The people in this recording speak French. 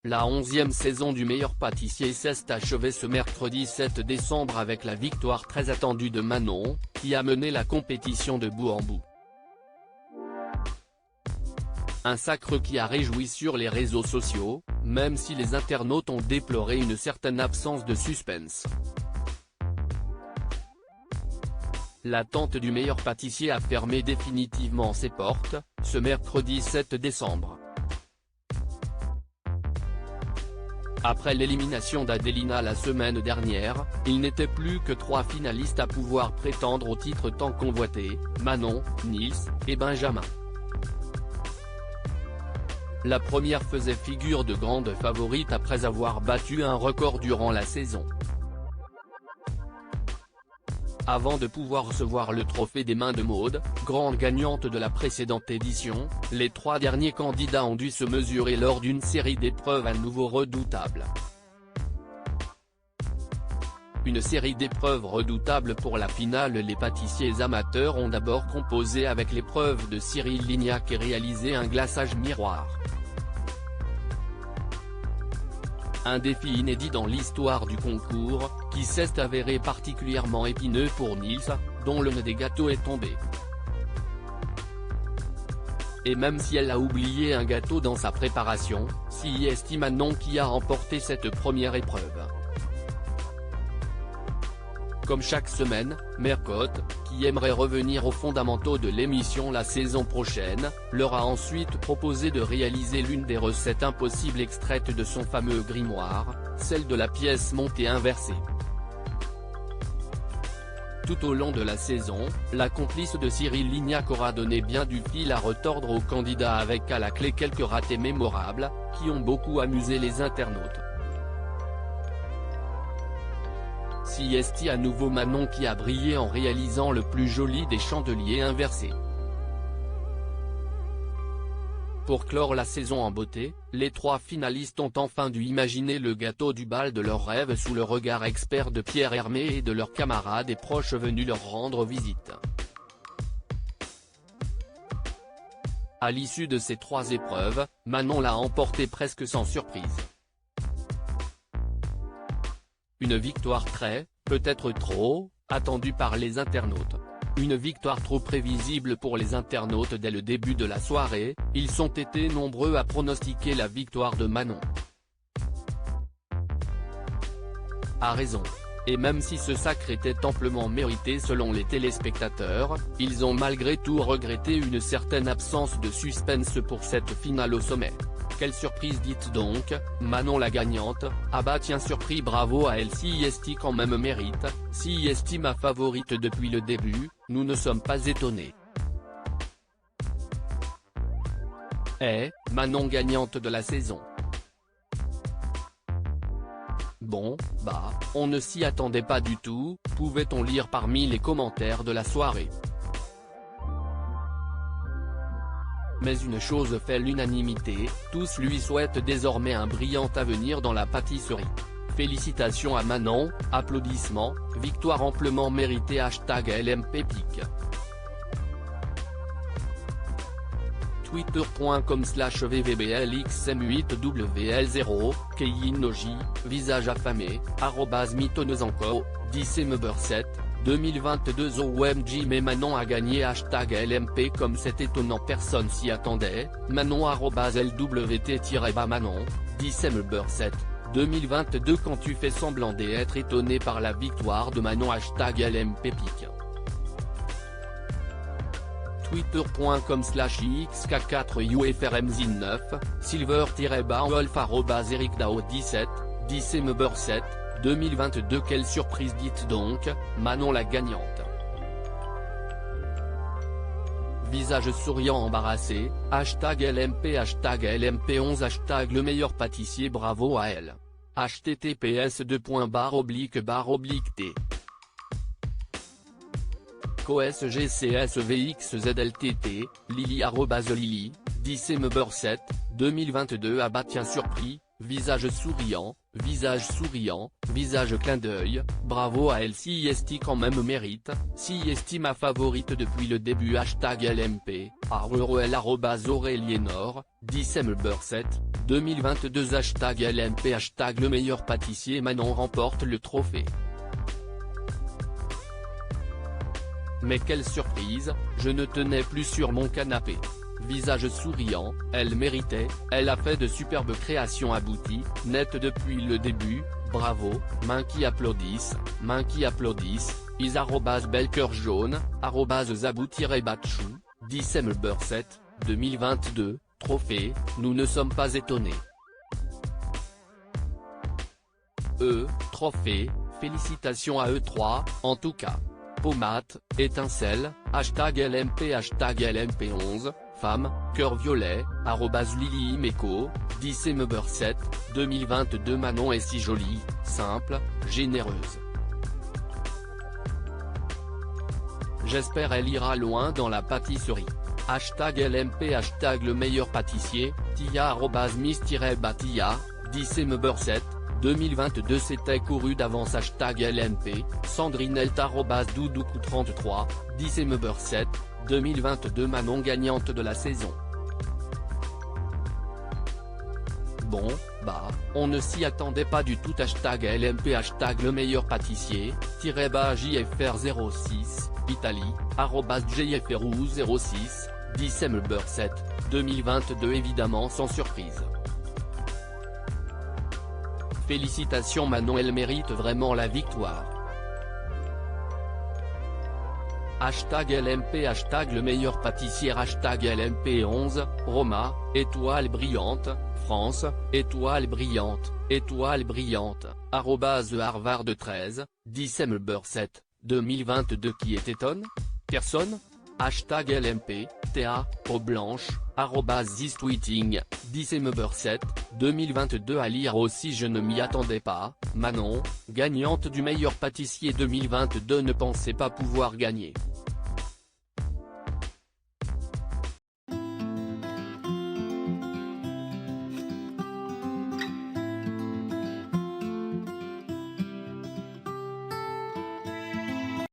La 11e saison du meilleur pâtissier s'est achevée ce mercredi 7 décembre avec la victoire très attendue de Manon, qui a mené la compétition de bout en bout. Un sacre qui a réjoui sur les réseaux sociaux, même si les internautes ont déploré une certaine absence de suspense. L'attente du meilleur pâtissier a fermé définitivement ses portes, ce mercredi 7 décembre. Après l'élimination d'Adelina la semaine dernière, il n'était plus que 3 finalistes à pouvoir prétendre au titre tant convoité, Manon, Nils, et Benjamin. La première faisait figure de grande favorite après avoir battu un record durant la saison. Avant de pouvoir recevoir le trophée des mains de Maud, grande gagnante de la précédente édition, les 3 derniers candidats ont dû se mesurer lors d'une série d'épreuves à nouveau redoutables. Une série d'épreuves redoutables pour la finale. Les pâtissiers amateurs ont d'abord composé avec l'épreuve de Cyril Lignac et réalisé un glaçage miroir. Un défi inédit dans l'histoire du concours, qui s'est avéré particulièrement épineux pour Nils, dont le nez des gâteaux est tombé. Et même si elle a oublié un gâteau dans sa préparation, c'est Manon qui a remporté cette première épreuve. Comme chaque semaine, Mercotte, qui aimerait revenir aux fondamentaux de l'émission la saison prochaine, leur a ensuite proposé de réaliser l'une des recettes impossibles extraites de son fameux grimoire, celle de la pièce montée inversée. Tout au long de la saison, la complice de Cyril Lignac aura donné bien du fil à retordre aux candidats avec à la clé quelques ratés mémorables, qui ont beaucoup amusé les internautes. C'est à nouveau Manon qui a brillé en réalisant le plus joli des chandeliers inversés. Pour clore la saison en beauté, les 3 finalistes ont enfin dû imaginer le gâteau du bal de leurs rêves sous le regard expert de Pierre Hermé et de leurs camarades et proches venus leur rendre visite. À l'issue de ces 3 épreuves, Manon l'a emporté presque sans surprise. Une victoire très, peut-être trop, attendue par les internautes. Une victoire trop prévisible pour les internautes dès le début de la soirée, ils ont été nombreux à pronostiquer la victoire de Manon. À raison. Et même si ce sacre était amplement mérité selon les téléspectateurs, ils ont malgré tout regretté une certaine absence de suspense pour cette finale au sommet. Quelle surprise, dites donc, Manon la gagnante, ah bah tiens, surpris, bravo à elle. C'est quand même mérite, c'est ma favorite depuis le début, nous ne sommes pas étonnés. Manon gagnante de la saison. Bon, bah, on ne s'y attendait pas du tout, pouvait-on lire parmi les commentaires de la soirée. Mais une chose fait l'unanimité, tous lui souhaitent désormais un brillant avenir dans la pâtisserie. Félicitations à Manon, applaudissements, victoire amplement méritée. #LMPpic. Twitter.com/vvblxm8wl0, Keyinoji, visage affamé, @mytoneusenco, December7, 2022. OMG, mais Manon a gagné. #LMP. Comme c'est étonnant, personne s'y attendait. Manon @LWT-Manon, December7, 2022. Quand tu fais semblant d'être étonné par la victoire de Manon. #LMPpic. Twitter.com/IXK4UFRMZIN9, Silver-Wolf @EricDao17, December7, 2022. Quelle surprise, dites donc, Manon la gagnante. Visage souriant embarrassé, #LMP, #LMP11, le meilleur pâtissier, bravo à elle. https://t. COSGCSVXZLTT, Lily @Lily, December7, 2022. Ah bah tiens, surpris, visage souriant, visage souriant, visage clin d'œil, bravo à elle CIST quand même mérite, CIST ma favorite depuis le début #LMP, @Aurelienor, December 7, 2022 #LMP #le meilleur pâtissier Manon remporte le trophée. Mais quelle surprise, je ne tenais plus sur mon canapé. Visage souriant, elle méritait, elle a fait de superbes créations abouties, nettes depuis le début, bravo, mains qui applaudissent, is bel cœur jaune, @zabou-batchou, December 7, 2022, trophée, nous ne sommes pas étonnés. Trophée, félicitations à eux3, en tout cas. Pommade, étincelle, #LMP #LMP11, femme, cœur violet, @LilyMeco, December 7, 2022 Manon est si jolie, simple, généreuse. J'espère elle ira loin dans la pâtisserie. #LMP #le meilleur pâtissier, Tia @miss-batia, December 7, 2022 c'était couru d'avance #LMP, Sandrinelt @doudoucou33, December 7, 2022 Manon gagnante de la saison. Bon, bah, on ne s'y attendait pas du tout #LMP #le meilleur pâtissier, JFR06, Italie, @JFRU06, December 7, 2022 évidemment sans surprise. Félicitations Manon, elle mérite vraiment la victoire. #LMP #le meilleur pâtissier #LMP11, Roma, étoile brillante, France, étoile brillante, @Harvard13, December 7, 2022 qui étonne? Personne? #LMP, Théa, peau blanche, @zistweeting, December 7, 2022 à lire aussi je ne m'y attendais pas, Manon, gagnante du meilleur pâtissier 2022 ne pensait pas pouvoir gagner.